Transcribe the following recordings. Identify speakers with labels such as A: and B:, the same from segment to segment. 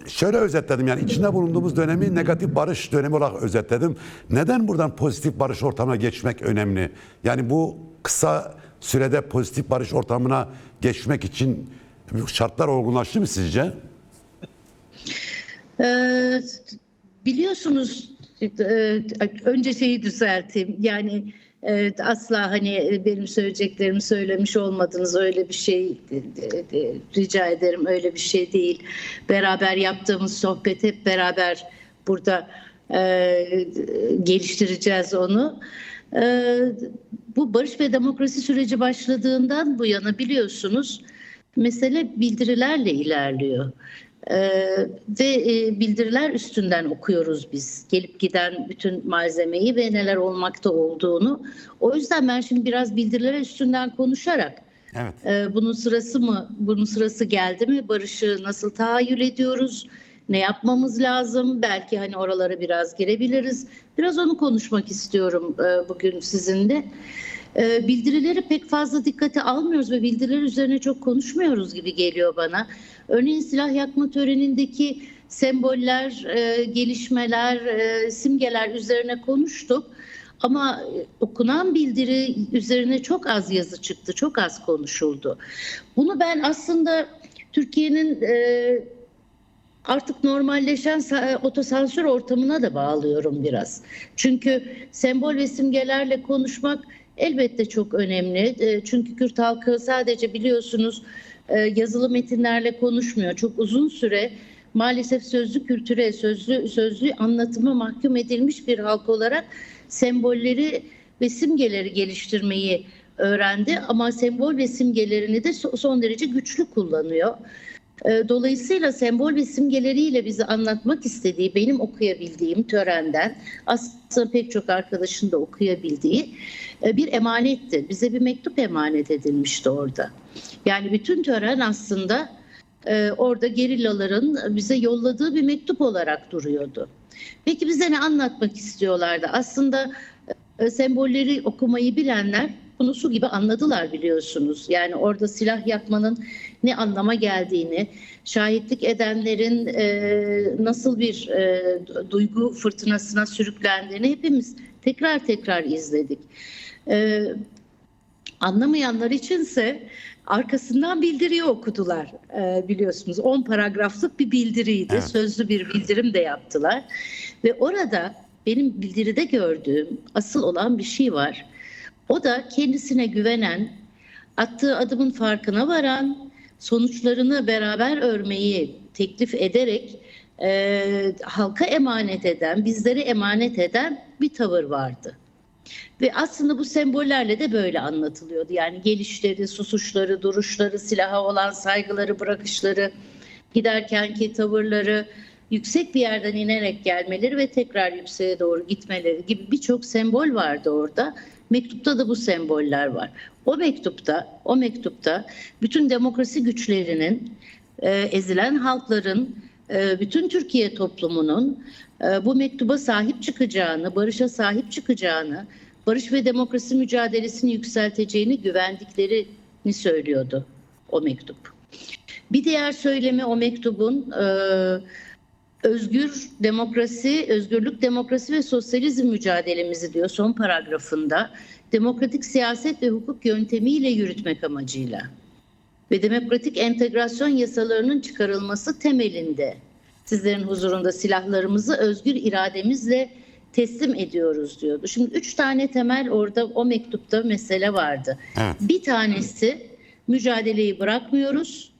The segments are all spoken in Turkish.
A: şöyle özetledim, yani içinde bulunduğumuz dönemi negatif barış dönemi olarak özetledim. Neden buradan pozitif barış ortamına geçmek önemli? Yani bu kısa sürede pozitif barış ortamına geçmek için şartlar olgunlaştı mı sizce?
B: Ee, Biliyorsunuz, önce şeyi düzelteyim. Yani asla hani benim söyleyeceklerimi söylemiş olmadınız, öyle bir şey rica ederim, öyle bir şey değil. Beraber yaptığımız sohbet, hep beraber burada geliştireceğiz onu. Bu barış ve demokrasi süreci başladığından bu yana biliyorsunuz mesele bildirilerle ilerliyor. Bildiriler üstünden okuyoruz biz. Gelip giden bütün malzemeyi ve neler olmakta olduğunu. O yüzden ben şimdi biraz bildiriler üstünden konuşarak,
A: Evet.
B: bunun sırası mı? Bunun sırası geldi mi? Barışı nasıl tahayyül ediyoruz? Ne yapmamız lazım? Belki hani oralara biraz girebiliriz. Biraz onu konuşmak istiyorum bugün sizinle. Bildirileri pek fazla dikkate almıyoruz ve bildiriler üzerine çok konuşmuyoruz gibi geliyor bana. Örneğin silah yakma törenindeki semboller, gelişmeler, simgeler üzerine konuştuk. Ama okunan bildiri üzerine çok az yazı çıktı, çok az konuşuldu. Bunu ben aslında Türkiye'nin artık normalleşen otosansür ortamına da bağlıyorum biraz. Çünkü sembol ve simgelerle konuşmak elbette çok önemli. Çünkü Kürt halkı sadece biliyorsunuz yazılı metinlerle konuşmuyor. Çok uzun süre maalesef sözlü kültüre, sözlü anlatıma mahkum edilmiş bir halk olarak sembolleri ve simgeleri geliştirmeyi öğrendi. Ama sembol ve simgelerini de son derece güçlü kullanıyor. Dolayısıyla sembol ve simgeleriyle bizi anlatmak istediği, benim okuyabildiğim törenden, aslında pek çok arkadaşın da okuyabildiği bir emanetti. Bize bir mektup emanet edilmişti orada. Yani bütün tören aslında orada gerillaların bize yolladığı bir mektup olarak duruyordu. Peki bize ne anlatmak istiyorlardı? Aslında sembolleri okumayı bilenler bunu su gibi anladılar, biliyorsunuz. Yani orada silah yakmanın ne anlama geldiğini, şahitlik edenlerin nasıl bir duygu fırtınasına sürüklendiğini hepimiz tekrar tekrar izledik. Anlamayanlar içinse arkasından bildiriyi okudular, biliyorsunuz. 10 paragraflık bir bildiriydi.
A: Evet.
B: Sözlü bir bildirim de yaptılar. Ve orada benim bildiride gördüğüm asıl olan bir şey var. O da kendisine güvenen, attığı adımın farkına varan, sonuçlarını beraber örmeyi teklif ederek halka emanet eden, bizlere emanet eden bir tavır vardı. Ve aslında bu sembollerle de böyle anlatılıyordu. Yani gelişleri, susuşları, duruşları, silaha olan saygıları, bırakışları, giderkenki tavırları, yüksek bir yerden inerek gelmeleri ve tekrar yükseğe doğru gitmeleri gibi birçok sembol vardı orada. Mektupta da bu semboller var. O mektupta bütün demokrasi güçlerinin, ezilen halkların, bütün Türkiye toplumunun bu mektuba sahip çıkacağını, barışa sahip çıkacağını, barış ve demokrasi mücadelesini yükselteceğini güvendiklerini söylüyordu o mektup. Bir diğer söylemi o mektubun özgürlük, demokrasi ve sosyalizm mücadelemizi diyor son paragrafında, demokratik siyaset ve hukuk yöntemiyle yürütmek amacıyla ve demokratik entegrasyon yasalarının çıkarılması temelinde sizlerin huzurunda silahlarımızı özgür irademizle teslim ediyoruz diyordu. Şimdi 3 tane temel orada o mektupta mesele vardı.
A: Evet.
B: Bir tanesi mücadeleyi bırakmıyoruz,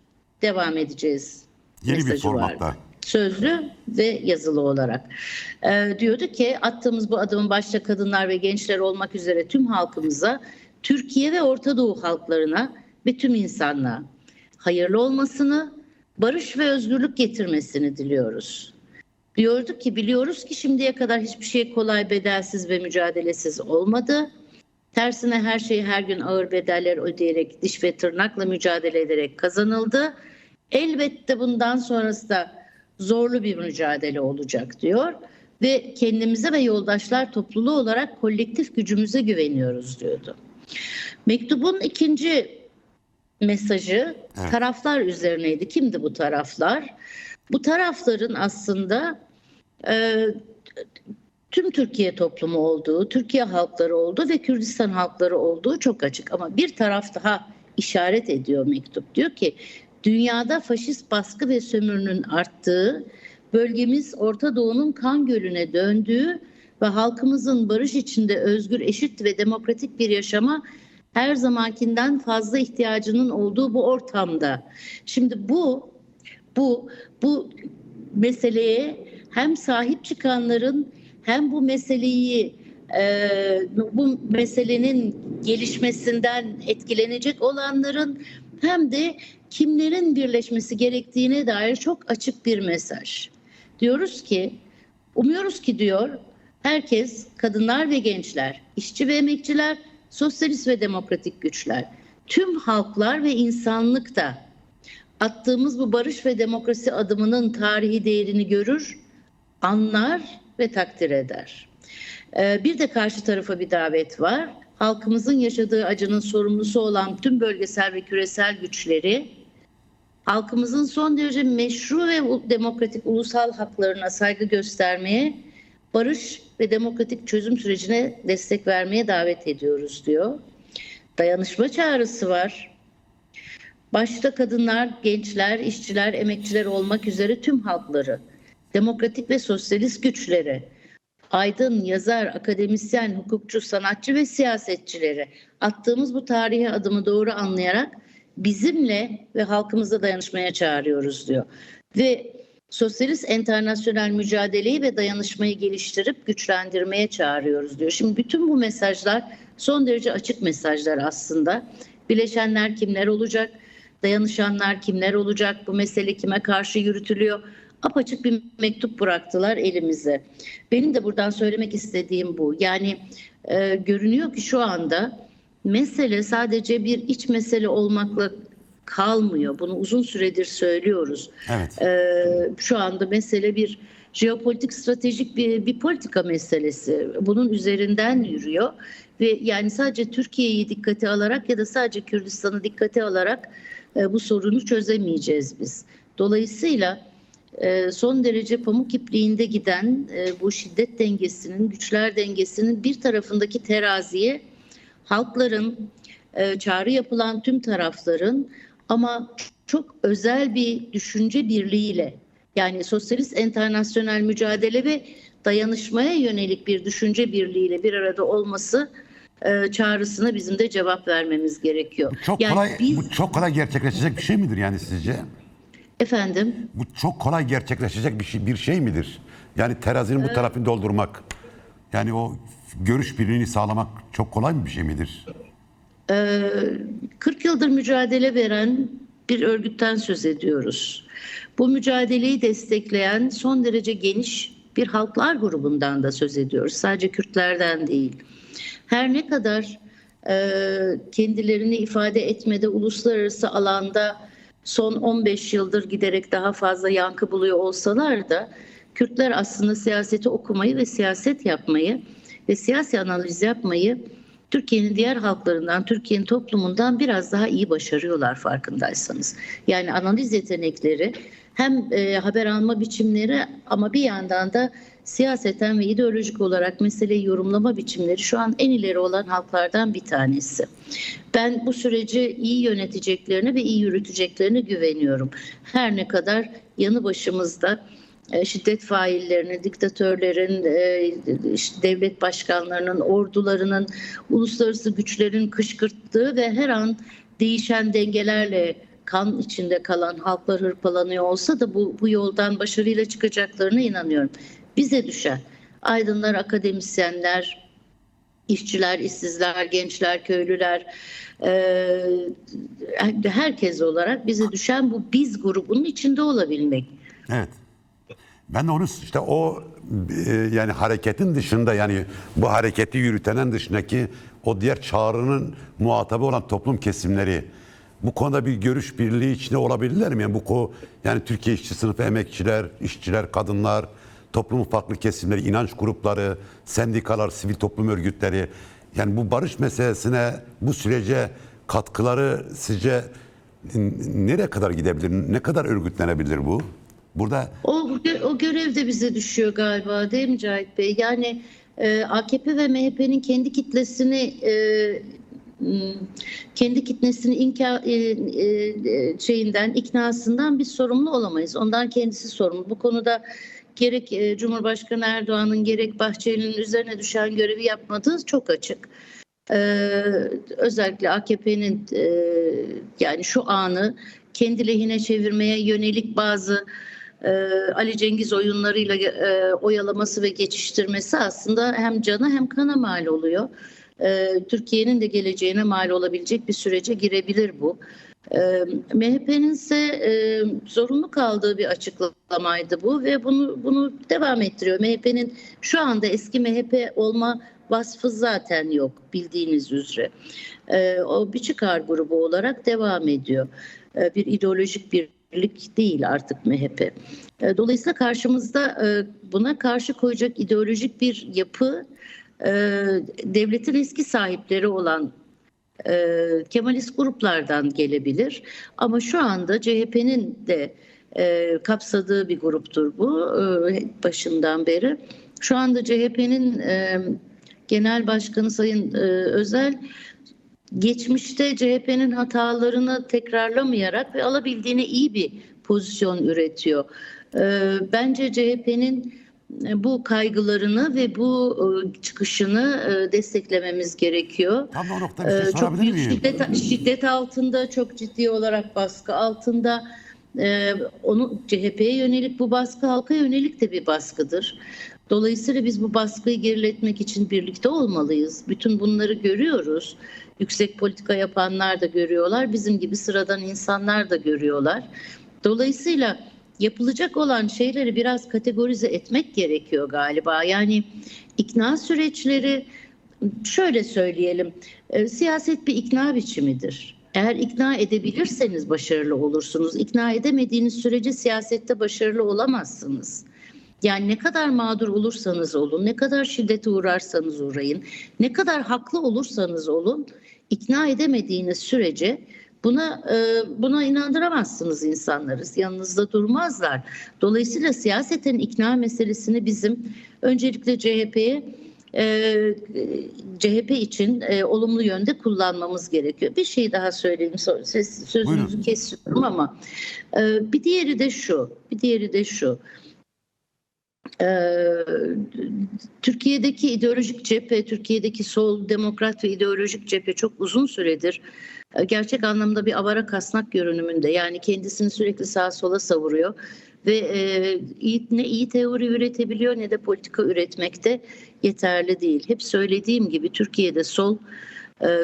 B: devam edeceğiz
A: Yeni bir
B: mesajı
A: formatta.
B: vardı. Sözlü ve yazılı olarak. Diyordu ki attığımız bu adımın başta kadınlar ve gençler olmak üzere tüm halkımıza, Türkiye ve Orta Doğu halklarına ve tüm insanlığa hayırlı olmasını, barış ve özgürlük getirmesini diliyoruz. Diyorduk ki biliyoruz ki şimdiye kadar hiçbir şey kolay, bedelsiz ve mücadelesiz olmadı. Tersine her şey her gün ağır bedeller ödeyerek, diş ve tırnakla mücadele ederek kazanıldı. Elbette bundan sonrası da zorlu bir mücadele olacak diyor ve kendimize ve yoldaşlar topluluğu olarak kolektif gücümüze güveniyoruz diyordu. Mektubun ikinci mesajı taraflar üzerineydi. Kimdi bu taraflar? Bu tarafların aslında e, tüm Türkiye toplumu olduğu, Türkiye halkları olduğu ve Kürdistan halkları olduğu çok açık. Ama bir taraf daha işaret ediyor mektup. Diyor ki dünyada faşist baskı ve sömürünün arttığı, bölgemiz Orta Doğu'nun kan gölüne döndüğü ve halkımızın barış içinde özgür, eşit ve demokratik bir yaşama her zamankinden fazla ihtiyacının olduğu bu ortamda. Şimdi bu meseleye hem sahip çıkanların hem bu meselenin gelişmesinden etkilenecek olanların hem de kimlerin birleşmesi gerektiğine dair çok açık bir mesaj. Umuyoruz ki diyor, herkes, kadınlar ve gençler, işçi ve emekçiler, sosyalist ve demokratik güçler, tüm halklar ve insanlık da attığımız bu barış ve demokrasi adımının tarihi değerini görür, anlar ve takdir eder. Bir de karşı tarafa bir davet var. Halkımızın yaşadığı acının sorumlusu olan tüm bölgesel ve küresel güçleri, halkımızın son derece meşru ve demokratik ulusal haklarına saygı göstermeye, barış ve demokratik çözüm sürecine destek vermeye davet ediyoruz diyor. Dayanışma çağrısı var. Başta kadınlar, gençler, işçiler, emekçiler olmak üzere tüm halkları, demokratik ve sosyalist güçleri, aydın, yazar, akademisyen, hukukçu, sanatçı ve siyasetçileri attığımız bu tarihi adımı doğru anlayarak bizimle ve halkımızla dayanışmaya çağırıyoruz diyor. Ve sosyalist enternasyonel mücadeleyi ve dayanışmayı geliştirip güçlendirmeye çağırıyoruz diyor. Şimdi bütün bu mesajlar son derece açık mesajlar aslında. Bileşenler kimler olacak? Dayanışanlar kimler olacak? Bu mesele kime karşı yürütülüyor? Apaçık bir mektup bıraktılar elimize. Benim de buradan söylemek istediğim bu. Yani görünüyor ki şu anda mesele sadece bir iç mesele olmakla kalmıyor. Bunu uzun süredir söylüyoruz.
A: Evet.
B: Şu anda mesele bir jeopolitik, stratejik bir politika meselesi. Bunun üzerinden yürüyor. Ve yani sadece Türkiye'yi dikkate alarak ya da sadece Kürdistan'ı dikkate alarak bu sorunu çözemeyeceğiz biz. Dolayısıyla son derece pamuk ipliğinde giden bu şiddet dengesinin, güçler dengesinin bir tarafındaki teraziye halkların, çağrı yapılan tüm tarafların ama çok özel bir düşünce birliğiyle, yani sosyalist enternasyonel mücadele ve dayanışmaya yönelik bir düşünce birliğiyle bir arada olması çağrısına bizim de cevap vermemiz gerekiyor.
A: Bu çok kolay gerçekleşecek bir şey midir yani sizce?
B: Efendim?
A: Bu çok kolay gerçekleşecek bir şey midir? Yani terazinin bu tarafını doldurmak, yani o görüş birliğini sağlamak çok kolay bir şey midir?
B: 40 yıldır mücadele veren bir örgütten söz ediyoruz. Bu mücadeleyi destekleyen son derece geniş bir halklar grubundan da söz ediyoruz. Sadece Kürtlerden değil. Her ne kadar kendilerini ifade etmede uluslararası alanda son 15 yıldır giderek daha fazla yankı buluyor olsalar da Kürtler aslında siyaseti okumayı ve siyaset yapmayı ve siyasi analiz yapmayı Türkiye'nin diğer halklarından, Türkiye'nin toplumundan biraz daha iyi başarıyorlar farkındaysanız. Yani analiz yetenekleri hem haber alma biçimleri ama bir yandan da siyaseten ve ideolojik olarak meseleyi yorumlama biçimleri şu an en ileri olan halklardan bir tanesi. Ben bu süreci iyi yöneteceklerine ve iyi yürüteceklerine güveniyorum. Her ne kadar yanı başımızda şiddet faillerinin, diktatörlerin, devlet başkanlarının, ordularının, uluslararası güçlerin kışkırttığı ve her an değişen dengelerle kan içinde kalan halklar hırpalanıyor olsa da bu yoldan başarıyla çıkacaklarına inanıyorum. Bize düşen aydınlar, akademisyenler, işçiler, işsizler, gençler, köylüler, herkes olarak bize düşen bu biz grubunun içinde olabilmek.
A: Evet. Ben de onu işte yani hareketin dışında, yani bu hareketi yürütenin dışındaki o diğer çağrının muhatabı olan toplum kesimleri bu konuda bir görüş birliği içinde olabilirler mi? Yani Türkiye işçi sınıfı, emekçiler, işçiler, kadınlar, toplumun farklı kesimleri, inanç grupları, sendikalar, sivil toplum örgütleri, yani bu barış meselesine, bu sürece katkıları sizce nereye kadar gidebilir? Ne kadar örgütlenebilir bu? Burada
B: O görev de bize düşüyor galiba, değil mi Cahit Bey? Yani AKP ve MHP'nin kendi kitlesini şeyinden, iknasından biz sorumlu olamayız. Ondan kendisi sorumlu. Bu konuda gerek Cumhurbaşkanı Erdoğan'ın gerek Bahçeli'nin üzerine düşen görevi yapmadığı çok açık. Özellikle AKP'nin yani şu anı kendi lehine çevirmeye yönelik bazı Ali Cengiz oyunlarıyla oyalaması ve geçiştirmesi aslında hem cana hem kana mal oluyor. Türkiye'nin de geleceğine mal olabilecek bir sürece girebilir bu. MHP'nin ise zorunlu kaldığı bir açıklamaydı bu ve bunu devam ettiriyor. MHP'nin şu anda eski MHP olma vasfı zaten yok, bildiğiniz üzere. O bir çıkar grubu olarak devam ediyor. Bir ideolojik birlik değil artık MHP. Dolayısıyla karşımızda buna karşı koyacak ideolojik bir yapı, devletin eski sahipleri olan Kemalist gruplardan gelebilir. Ama şu anda CHP'nin de kapsadığı bir gruptur bu başından beri. Şu anda CHP'nin Genel Başkanı Sayın Özel geçmişte CHP'nin hatalarını tekrarlamayarak ve alabildiğine iyi bir pozisyon üretiyor. Bence CHP'nin bu kaygılarını ve bu çıkışını desteklememiz gerekiyor.
A: tam da o noktada bir şey
B: Çok
A: sorabilir
B: büyük
A: miyim?
B: şiddet altında, çok ciddi olarak baskı altında. Onu CHP'ye yönelik bu baskı halka yönelik de bir baskıdır. Dolayısıyla biz bu baskıyı geriletmek için birlikte olmalıyız. Bütün bunları görüyoruz. Yüksek politika yapanlar da görüyorlar. Bizim gibi sıradan insanlar da görüyorlar. Dolayısıyla yapılacak olan şeyleri biraz kategorize etmek gerekiyor galiba. Yani ikna süreçleri, şöyle söyleyelim, siyaset bir ikna biçimidir. Eğer ikna edebilirseniz başarılı olursunuz. İkna edemediğiniz sürece siyasette başarılı olamazsınız. Yani ne kadar mağdur olursanız olun, ne kadar şiddete uğrarsanız uğrayın, ne kadar haklı olursanız olun, ikna edemediğiniz sürece buna inandıramazsınız insanları. Yanınızda durmazlar. Dolayısıyla siyaseten ikna meselesini bizim öncelikle CHP için olumlu yönde kullanmamız gerekiyor. Bir şey daha söyleyeyim, sözünüzü kesiyorum ama bir diğeri de şu. Türkiye'deki ideolojik cephe, Türkiye'deki sol demokrat ve ideolojik cephe çok uzun süredir gerçek anlamda bir avara kasnak görünümünde. Yani kendisini sürekli sağa sola savuruyor ve ne iyi teori üretebiliyor ne de politika üretmekte yeterli değil. Hep söylediğim gibi Türkiye'de sol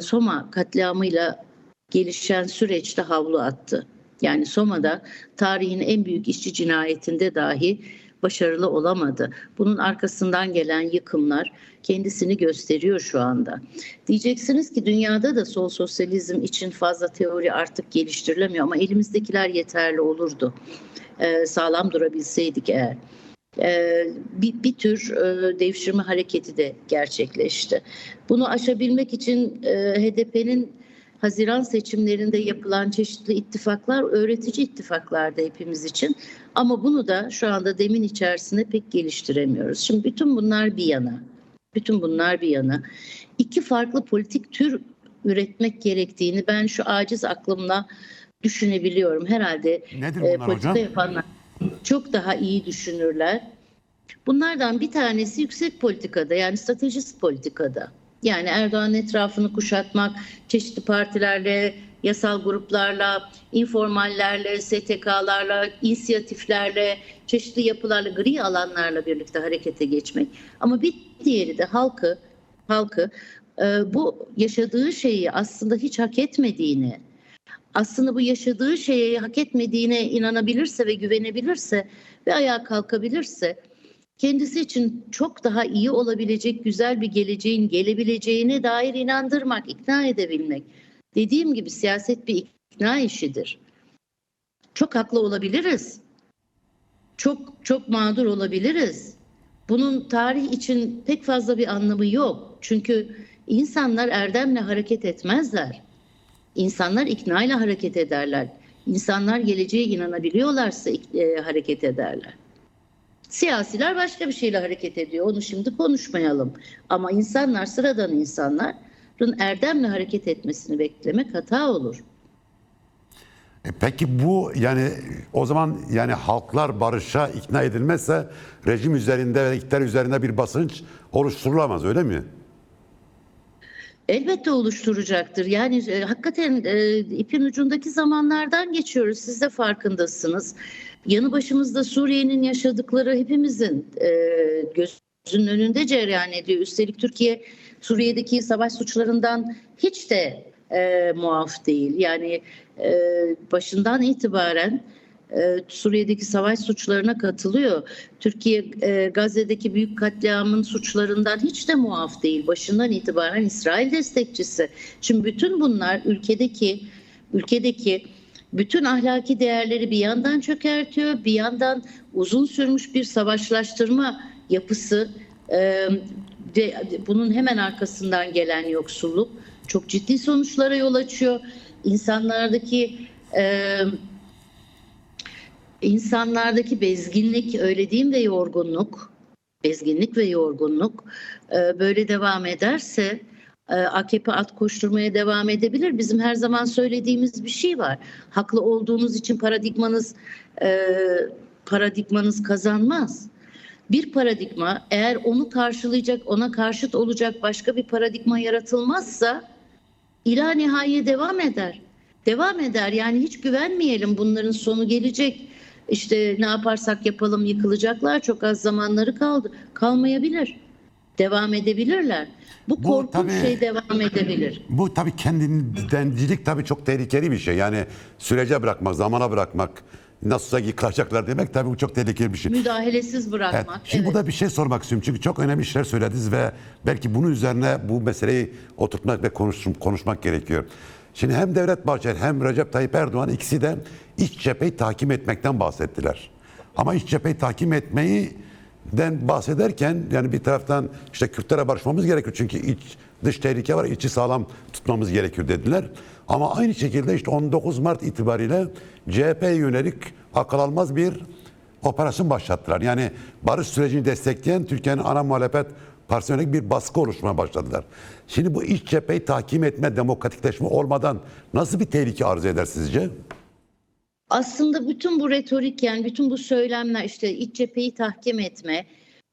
B: Soma katliamıyla gelişen süreçte havlu attı. Yani Soma'da tarihin en büyük işçi cinayetinde dahi başarılı olamadı. Bunun arkasından gelen yıkımlar kendisini gösteriyor şu anda. Diyeceksiniz ki dünyada da sol sosyalizm için fazla teori artık geliştirilemiyor ama elimizdekiler yeterli olurdu. Sağlam durabilseydik eğer. Bir tür devşirme hareketi de gerçekleşti. Bunu aşabilmek için HDP'nin Haziran seçimlerinde yapılan çeşitli ittifaklar öğretici ittifaklardı hepimiz için. Ama bunu da şu anda demin içerisinde pek geliştiremiyoruz. Şimdi bütün bunlar bir yana iki farklı politik tür üretmek gerektiğini ben şu aciz aklımla düşünebiliyorum. Herhalde politika
A: hocam?
B: yapanlar çok daha iyi düşünürler. Bunlardan bir tanesi yüksek politikada, yani stratejist politikada. Yani Erdoğan'ın etrafını kuşatmak, çeşitli partilerle, yasal gruplarla, informallerle, STK'larla, inisiyatiflerle, çeşitli yapılarla, gri alanlarla birlikte harekete geçmek. Ama bir diğeri de halkı bu yaşadığı şeyi aslında hiç hak etmediğini, aslında bu yaşadığı şeyi hak etmediğine inanabilirse ve güvenebilirse ve ayağa kalkabilirse kendisi için çok daha iyi olabilecek güzel bir geleceğin gelebileceğine dair inandırmak, ikna edebilmek. Dediğim gibi siyaset bir ikna işidir. Çok haklı olabiliriz. Çok mağdur olabiliriz. Bunun tarih için pek fazla bir anlamı yok. Çünkü insanlar erdemle hareket etmezler. İnsanlar ikna ile hareket ederler. İnsanlar geleceğe inanabiliyorlarsa hareket ederler. Siyasiler başka bir şeyle hareket ediyor. Onu şimdi konuşmayalım. Ama insanlar, sıradan insanların erdemle hareket etmesini beklemek hata olur.
A: Peki bu yani o zaman yani halklar barışa ikna edilmezse rejim üzerinde ve iktidar üzerinde bir basınç oluşturulamaz, öyle mi?
B: Elbette oluşturacaktır. Yani hakikaten ipin ucundaki zamanlardan geçiyoruz. Siz de farkındasınız. Yanı başımızda Suriye'nin yaşadıkları hepimizin gözünün önünde cereyan ediyor. Üstelik Türkiye Suriye'deki savaş suçlarından hiç de muaf değil. Yani başından itibaren Suriye'deki savaş suçlarına katılıyor. Türkiye Gazze'deki büyük katliamın suçlarından hiç de muaf değil. Başından itibaren İsrail destekçisi. Şimdi bütün bunlar ülkedeki bütün ahlaki değerleri bir yandan çökertiyor, bir yandan uzun sürmüş bir savaşlaştırma yapısı ve bunun hemen arkasından gelen yoksulluk çok ciddi sonuçlara yol açıyor. İnsanlardaki bezginlik, öyle diyeyim, ve yorgunluk böyle devam ederse AKP at koşturmaya devam edebilir. Bizim her zaman söylediğimiz bir şey var. Haklı olduğunuz için paradigmanız kazanmaz. Bir paradigma eğer onu karşılayacak, ona karşıt olacak başka bir paradigma yaratılmazsa ila nihaye devam eder. Devam eder. Yani hiç güvenmeyelim, bunların sonu gelecek. İşte ne yaparsak yapalım yıkılacaklar. Çok az zamanları kaldı. Kalmayabilir. Devam edebilirler. Bu korkunç şey devam edebilir.
A: Bu tabii kendincilik tabii çok tehlikeli bir şey. Yani sürece bırakmak, zamana bırakmak, nasılsa yıkılacaklar demek tabii bu çok tehlikeli bir şey.
B: Müdahalesiz bırakmak.
A: Evet. Şimdi burada bir şey sormak istiyorum. Çünkü çok önemli şeyler söylediniz ve belki bunun üzerine bu meseleyi oturtmak ve konuşmak gerekiyor. Şimdi hem Devlet Bahçeli hem Recep Tayyip Erdoğan ikisi de iç cepheyi tahkim etmekten bahsettiler. Ama iç cepheyi tahkim etmeyi bahsederken yani bir taraftan işte Kürtlerle barışmamız gerekiyor. Çünkü dış tehlike var, içi sağlam tutmamız gerekiyor dediler. Ama aynı şekilde işte 19 Mart itibariyle CHP'ye yönelik akıl almaz bir operasyon başlattılar. Yani barış sürecini destekleyen Türkiye'nin ana muhalefet partisine yönelik bir baskı oluşturmaya başladılar. Şimdi bu iç cepheyi tahkim etme, demokratikleşme olmadan nasıl bir tehlike arz eder sizce?
B: Aslında bütün bu retorik, yani bütün bu söylemler, işte iç cepheyi tahkim etme,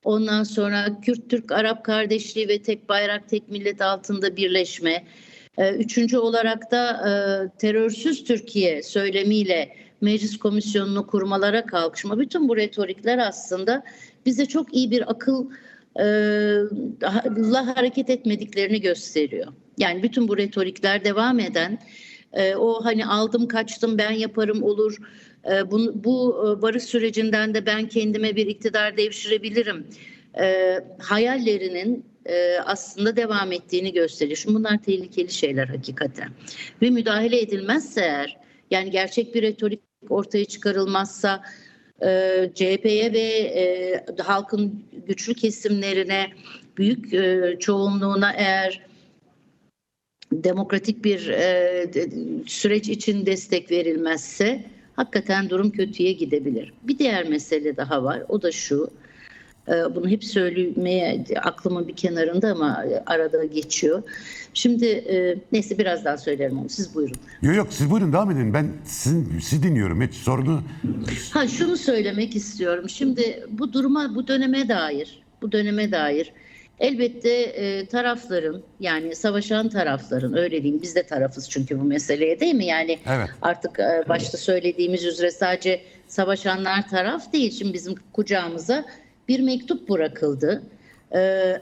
B: ondan sonra Kürt-Türk-Arap kardeşliği ve tek bayrak tek millet altında birleşme, üçüncü olarak da terörsüz Türkiye söylemiyle meclis komisyonunu kurmalara kalkışma, bütün bu retorikler aslında bize çok iyi bir akılla hareket etmediklerini gösteriyor. Yani bütün bu retorikler devam eden, o hani aldım kaçtım ben yaparım olur, bu barış sürecinden de ben kendime bir iktidar devşirebilirim hayallerinin aslında devam ettiğini gösteriyor. Şimdi bunlar tehlikeli şeyler hakikaten. Ve müdahale edilmezse eğer, yani gerçek bir retorik ortaya çıkarılmazsa, CHP'ye ve halkın güçlü kesimlerine, büyük çoğunluğuna eğer demokratik bir süreç için destek verilmezse hakikaten durum kötüye gidebilir. Bir diğer mesele daha var. O da şu. Bunu hep söylemeye aklımın bir kenarında ama arada geçiyor. Şimdi neyse birazdan söylerim onu. Siz buyurun.
A: Yok siz buyurun devam edin. Ben sizi dinliyorum. Hiç sorunu.
B: Şunu söylemek istiyorum. Şimdi bu döneme dair elbette tarafların, yani savaşan tarafların, öyle diyeyim, biz de tarafız çünkü bu meseleye, değil mi? Yani
A: Evet.
B: artık başta söylediğimiz üzere sadece savaşanlar taraf değil. Şimdi bizim kucağımıza bir mektup bırakıldı.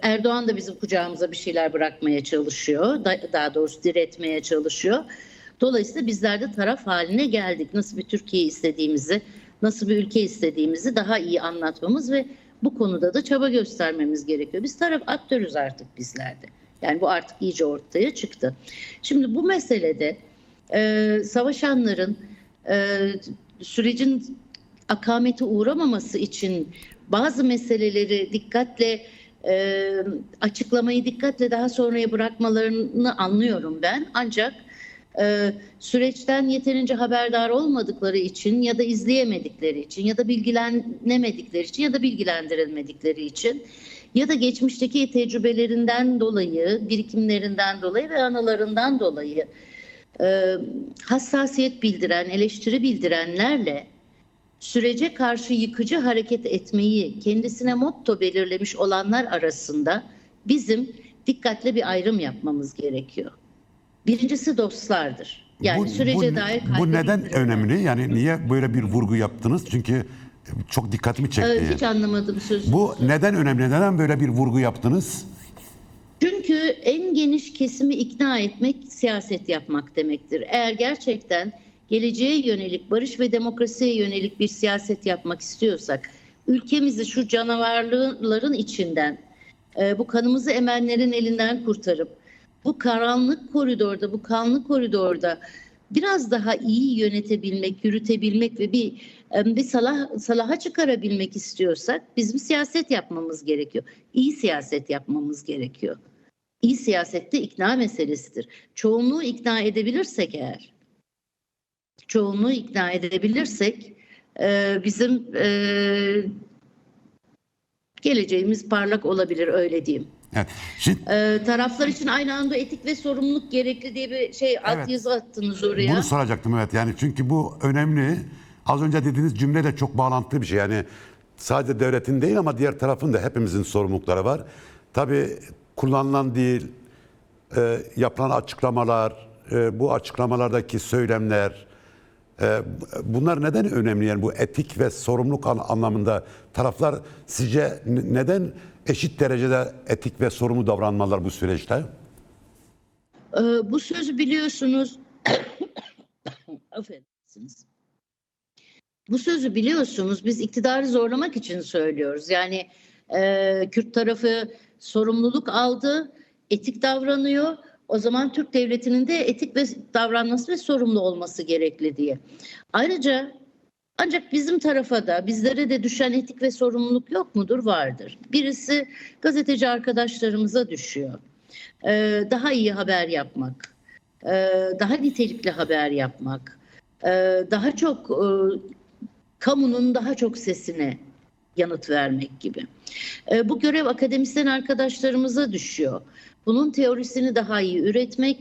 B: Erdoğan da bizim kucağımıza bir şeyler bırakmaya çalışıyor. Daha doğrusu diretmeye çalışıyor. Dolayısıyla bizler de taraf haline geldik. Nasıl bir Türkiye istediğimizi, nasıl bir ülke istediğimizi daha iyi anlatmamız ve bu konuda da çaba göstermemiz gerekiyor. Biz taraf aktörüz artık bizlerde. Yani bu artık iyice ortaya çıktı. Şimdi bu meselede savaşanların sürecin akamete uğramaması için bazı meseleleri açıklamayı dikkatle daha sonraya bırakmalarını anlıyorum ben. Ancak Süreçten yeterince haberdar olmadıkları için ya da izleyemedikleri için ya da bilgilenemedikleri için ya da bilgilendirilmedikleri için ya da geçmişteki tecrübelerinden dolayı, birikimlerinden dolayı ve anılarından dolayı hassasiyet bildiren, eleştiri bildirenlerle sürece karşı yıkıcı hareket etmeyi kendisine motto belirlemiş olanlar arasında bizim dikkatli bir ayrım yapmamız gerekiyor. Birincisi dostlardır. Yani sürece dair
A: bu neden
B: bildirenler.
A: önemli? Yani niye böyle bir vurgu yaptınız? Çünkü çok dikkatimi çekti.
B: Hiç anlamadım sözünüzü.
A: Bu neden önemli? Neden böyle bir vurgu yaptınız?
B: Çünkü en geniş kesimi ikna etmek siyaset yapmak demektir. Eğer gerçekten geleceğe yönelik, barış ve demokrasiye yönelik bir siyaset yapmak istiyorsak, ülkemizi şu canavarların içinden, bu kanımızı emenlerin elinden kurtarıp, bu karanlık koridorda, bu kanlı koridorda biraz daha iyi yönetebilmek, yürütebilmek ve bir salaha çıkarabilmek istiyorsak bizim siyaset yapmamız gerekiyor. İyi siyaset yapmamız gerekiyor. İyi siyasette ikna meselesidir. Çoğunluğu ikna edebilirsek eğer, bizim geleceğimiz parlak olabilir, öyle diyeyim.
A: Evet. Şimdi,
B: Taraflar için aynı anda etik ve sorumluluk gerekli diye bir altyazı attınız oraya.
A: bunu soracaktım, evet. Yani çünkü bu önemli. Az önce dediğiniz cümle de çok bağlantılı bir şey. Yani sadece devletin değil ama diğer tarafın da, hepimizin sorumlulukları var. Tabii kullanılan dil, yapılan açıklamalar, bu açıklamalardaki söylemler, bunlar neden önemli? Yani bu etik ve sorumluluk anlamında taraflar sizce neden eşit derecede etik ve sorumlu davranmalar bu süreçte?
B: Bu sözü biliyorsunuz, affedersiniz. Bu sözü biliyorsunuz, biz iktidarı zorlamak için söylüyoruz. Yani Kürt tarafı sorumluluk aldı, etik davranıyor. O zaman Türk devletinin de etik ve davranması ve sorumlu olması gerekli diye. Ayrıca ancak bizim tarafa da, bizlere de düşen etik ve sorumluluk yok mudur? Vardır. Birisi gazeteci arkadaşlarımıza düşüyor. Daha iyi haber yapmak, daha nitelikli haber yapmak, daha çok kamunun daha çok sesine yanıt vermek gibi. Bu görev akademisyen arkadaşlarımıza düşüyor. Bunun teorisini daha iyi üretmek,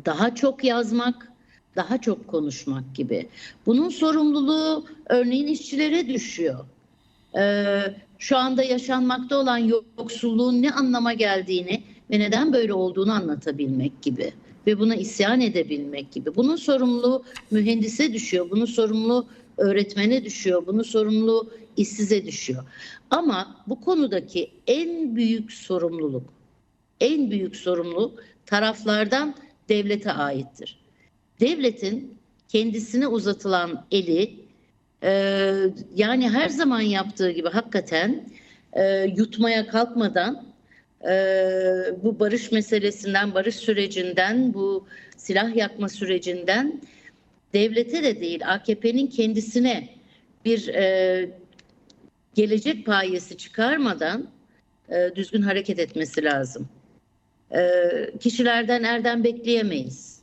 B: daha çok yazmak, daha çok konuşmak gibi. Bunun sorumluluğu örneğin işçilere düşüyor. Şu anda yaşanmakta olan yoksulluğun ne anlama geldiğini ve neden böyle olduğunu anlatabilmek gibi ve buna isyan edebilmek gibi. Bunun sorumluluğu mühendise düşüyor, bunun sorumluluğu öğretmene düşüyor, bunun sorumluluğu işsize düşüyor. Ama bu konudaki en büyük sorumluluk taraflardan devlete aittir. Devletin kendisine uzatılan eli, yani her zaman yaptığı gibi hakikaten yutmaya kalkmadan bu barış meselesinden, barış sürecinden, bu silah yakma sürecinden devlete de değil AKP'nin kendisine bir gelecek payesi çıkarmadan düzgün hareket etmesi lazım. Kişilerden erdem bekleyemeyiz.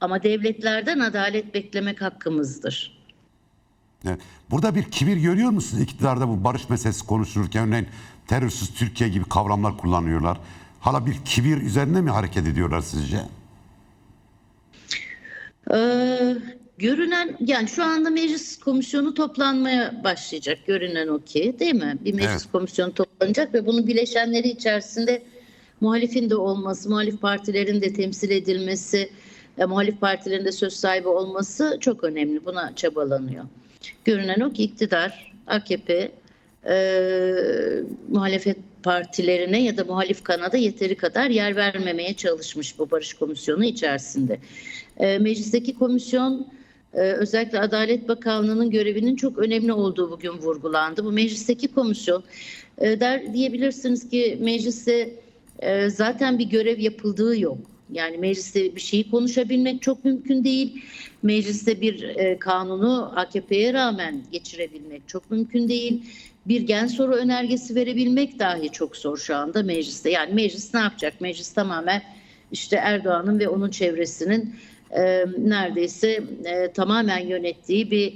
B: Ama devletlerden adalet beklemek hakkımızdır.
A: Evet. Burada bir kibir görüyor musunuz iktidarda, bu barış meselesi konuşulurken? Örneğin terörsüz Türkiye gibi kavramlar kullanıyorlar. Hala bir kibir üzerine mi hareket ediyorlar sizce?
B: Görünen, yani şu anda meclis komisyonu toplanmaya başlayacak, görünen o ki, değil mi? Bir meclis komisyonu toplanacak ve bunun bileşenleri içerisinde muhalifin de olması, muhalif partilerin de temsil edilmesi, muhalif partilerin de söz sahibi olması çok önemli. Buna çabalanıyor. Görünen o ki iktidar, AKP muhalefet partilerine ya da muhalif kanada yeteri kadar yer vermemeye çalışmış bu barış komisyonu içerisinde. Meclisteki komisyon, özellikle Adalet Bakanlığı'nın görevinin çok önemli olduğu bugün vurgulandı. Bu meclisteki komisyon, diyebilirsiniz ki mecliste zaten bir görev yapıldığı yok. Yani mecliste bir şeyi konuşabilmek çok mümkün değil. Mecliste bir kanunu AKP'ye rağmen geçirebilmek çok mümkün değil. Bir gen soru önergesi verebilmek dahi çok zor şu anda mecliste. Yani meclis ne yapacak? Meclis tamamen işte Erdoğan'ın ve onun çevresinin neredeyse tamamen yönettiği bir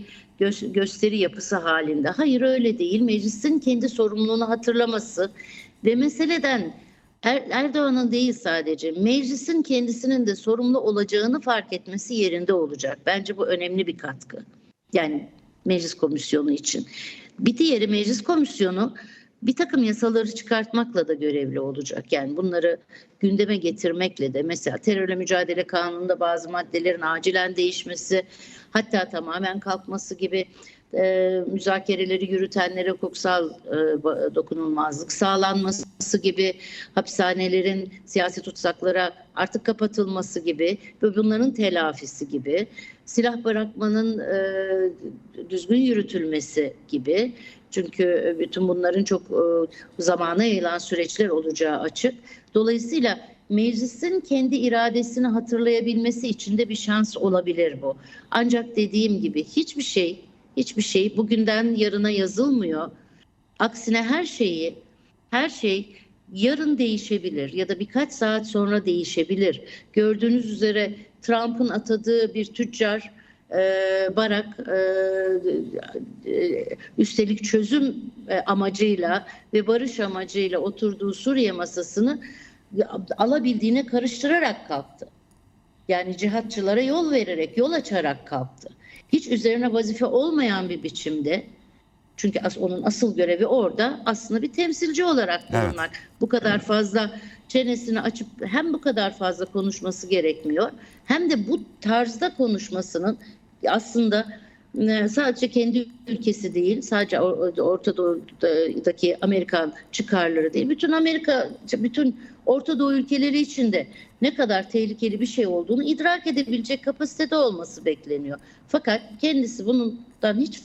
B: gösteri yapısı halinde. Hayır, öyle değil. Meclisin kendi sorumluluğunu hatırlaması ve meseleden Erdoğan'ın değil sadece meclisin kendisinin de sorumlu olacağını fark etmesi yerinde olacak. Bence bu önemli bir katkı. Yani meclis komisyonu için. Bir diğeri, meclis komisyonu bir takım yasaları çıkartmakla da görevli olacak. Yani bunları gündeme getirmekle de, mesela terörle mücadele kanununda bazı maddelerin acilen değişmesi, hatta tamamen kalkması gibi, müzakereleri yürütenlere hukuksal dokunulmazlık sağlanması gibi, hapishanelerin siyasi tutsaklara artık kapatılması gibi ve bunların telafisi gibi, silah bırakmanın düzgün yürütülmesi gibi. Çünkü bütün bunların çok zamana yayılan süreçler olacağı açık. Dolayısıyla meclisin kendi iradesini hatırlayabilmesi için de bir şans olabilir bu. Ancak dediğim gibi hiçbir şey bugünden yarına yazılmıyor. Aksine her şey yarın değişebilir ya da birkaç saat sonra değişebilir. Gördüğünüz üzere Trump'ın atadığı bir tüccar, Barak, üstelik çözüm amacıyla ve barış amacıyla oturduğu Suriye masasını alabildiğine karıştırarak kalktı. Yani cihatçılara yol vererek, yol açarak kalktı. Hiç üzerine vazife olmayan bir biçimde, çünkü onun asıl görevi orada aslında bir temsilci olarak bulunmak. Evet. Bu kadar fazla çenesini açıp hem bu kadar fazla konuşması gerekmiyor, hem de bu tarzda konuşmasının aslında sadece kendi ülkesi değil, sadece Orta Doğu'daki Amerikan çıkarları değil, bütün Orta Doğu ülkeleri için de ne kadar tehlikeli bir şey olduğunu idrak edebilecek kapasitede olması bekleniyor. Fakat kendisi bundan hiç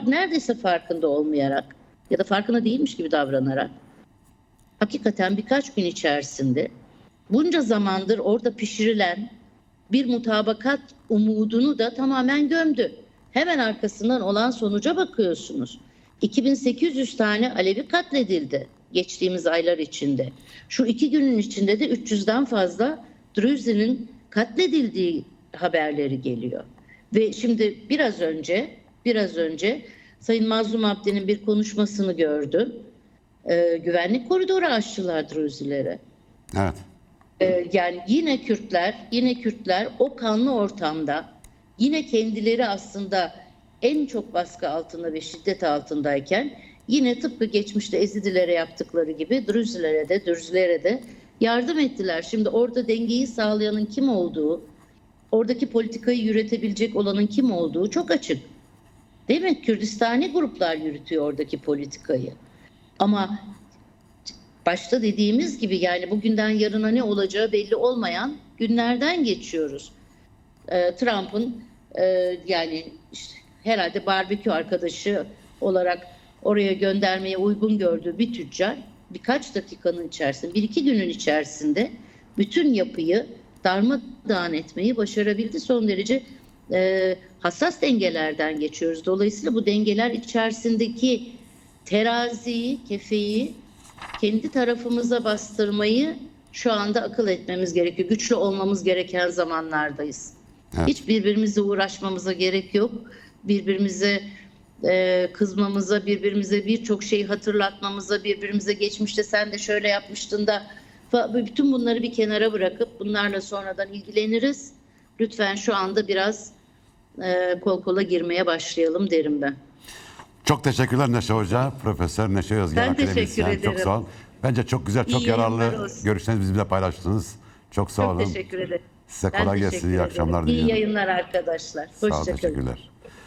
B: neredeyse farkında olmayarak ya da farkında değilmiş gibi davranarak hakikaten birkaç gün içerisinde bunca zamandır orada pişirilen bir mutabakat umudunu da tamamen gömdü. Hemen arkasından olan sonuca bakıyorsunuz. 2800 tane Alevi katledildi geçtiğimiz aylar içinde. Şu 2 günün içinde de 300'den fazla Druzi'nin katledildiği haberleri geliyor. Ve şimdi biraz önce Sayın Mazlum Abdi'nin bir konuşmasını gördüm. Güvenlik koridoru açtılar Druzilere.
A: Evet.
B: Yani yine Kürtler o kanlı ortamda, yine kendileri aslında en çok baskı altında ve şiddet altındayken, yine tıpkı geçmişte Ezidilere yaptıkları gibi Dürzülere de yardım ettiler. Şimdi orada dengeyi sağlayanın kim olduğu, oradaki politikayı yürütebilecek olanın kim olduğu çok açık. Değil mi? Kürdistani gruplar yürütüyor oradaki politikayı. Ama başta dediğimiz gibi, yani bugünden yarına ne olacağı belli olmayan günlerden geçiyoruz. Trump'ın yani işte herhalde barbekü arkadaşı olarak oraya göndermeye uygun gördüğü bir tüccar birkaç dakikanın içerisinde, 1-2 günün içerisinde bütün yapıyı darmadağın etmeyi başarabildi. Son derece hassas dengelerden geçiyoruz. Dolayısıyla bu dengeler içerisindeki teraziyi, kefeyi kendi tarafımıza bastırmayı şu anda akıl etmemiz gerekiyor. Güçlü olmamız gereken zamanlardayız. Evet. Hiç birbirimize uğraşmamıza gerek yok. Birbirimize kızmamıza, birbirimize birçok şeyi hatırlatmamıza, birbirimize geçmişte sen de şöyle yapmıştın da, bütün bunları bir kenara bırakıp bunlarla sonradan ilgileniriz. Lütfen şu anda biraz kol kola girmeye başlayalım derim ben.
A: Çok teşekkürler Neşe Hoca, Profesör Neşe Özgen akademisyen.
B: Teşekkür ederim.
A: Çok sağ ol. Bence çok güzel, çok yararlı görüşlerinizi bizimle paylaştınız. Çok sağ olun.
B: Çok teşekkür ederim.
A: Size kolay gelsin. İyi akşamlar diliyorum.
B: İyi yayınlar arkadaşlar. Hoşça kalın.
A: Sağ ol, teşekkürler.